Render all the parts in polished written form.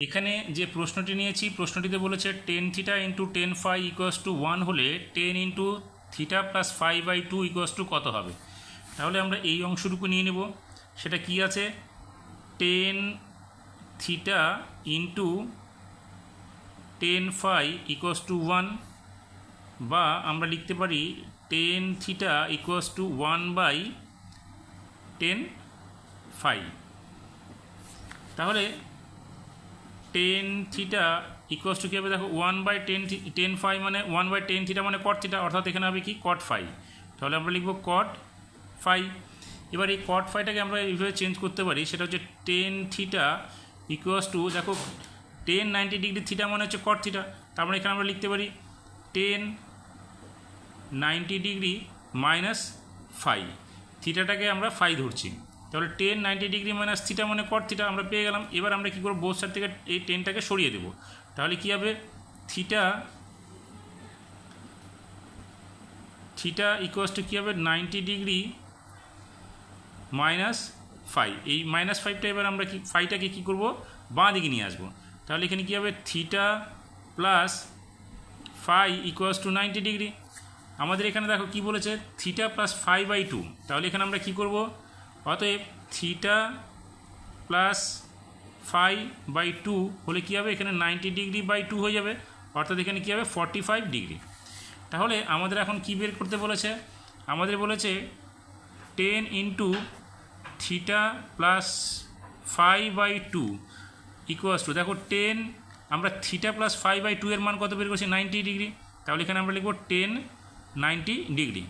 এখানে যে প্রশ্নটি নিয়েছি, প্রশ্নটিতে বলেছে tan theta into tan phi equals to 1 হলে tan into theta plus 5/2 equals to কত হবে। তাহলে আমরা এই অংশটুকু নিয়ে নেব। সেটা কি আছে, tan theta into tan phi equals to 1, বা আমরা লিখতে পারি tan theta equals to 1/10 phi. তাহলে টেন থিটা ইকুয়াস টু কী হবে, দেখো 1/10 ফাই মানে 1/10 থিটা মানে কট থিটা, অর্থাৎ এখানে হবে কি কট ফাই। তাহলে আমরা লিখব কট ফাই। এবার এই কট ফাইটাকে আমরা এইভাবে চেঞ্জ করতে পারি, সেটা হচ্ছে টেন থিটা ইকুয়াস টু, দেখো 10-90 ডিগ্রি থিটা মানে হচ্ছে কট থিটা, তারপরে এখানে আমরা লিখতে পারি 10-90 ডিগ্রি মাইনাস ফাই, থিটাটাকে আমরা ফাই ধরছি। তাহলে 10-90 ডিগ্রি মাইনাস থিটা মানে কট থিটা আমরা পেয়ে গেলাম। এবার আমরা কী করবো, বোথ সাইড থেকে এই 10টাকে সরিয়ে দেবো। তাহলে কী হবে, থিটা ইকুয়াস টু কী হবে, 90 ডিগ্রি মাইনাস ফাই। এই মাইনাস ফাইভটা এবার আমরা কি ফাইটাকে কী করবো, বাঁ দিকে নিয়ে আসবো। তাহলে এখানে কী হবে, theta plus phi equals to 90 degree. আমাদের এখানে দেখো কি বলেছে, থিটা প্লাস 5/2। তাহলে এখানে আমরা কি করব, অতএব থিটা প্লাস 5/2 হলে কী হবে, এখানে 90 ডিগ্রি বাই 2 হয়ে যাবে, অর্থাৎ এখানে কী হবে 45 ডিগ্রি। তাহলে আমাদের এখন কি বের করতে বলেছে, আমাদের বলেছে 10 into theta plus 5/2 equals two, দেখো 10, আমরা থিটা প্লাস 5/2 এর মান কত বের করছি, 90 ডিগ্রি। তাহলে এখানে আমরা লিখব 10-90 ডিগ্রি,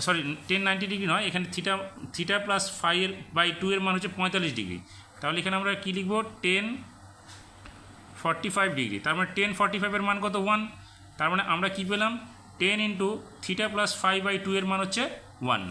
সরি 10-90 ডিগ্রি নয়, এখানে থিটা প্লাস 5/2 এর মান হচ্ছে 45 ডিগ্রি। তাহলে এখানে আমরা কী লিখব, 10-45 ডিগ্রি। তার মানে 10-45 এর মান কত, 1। তার মানে আমরা কী পেলাম, 10 ইন্টু থিটা প্লাস 5/2 এর মান হচ্ছে 1।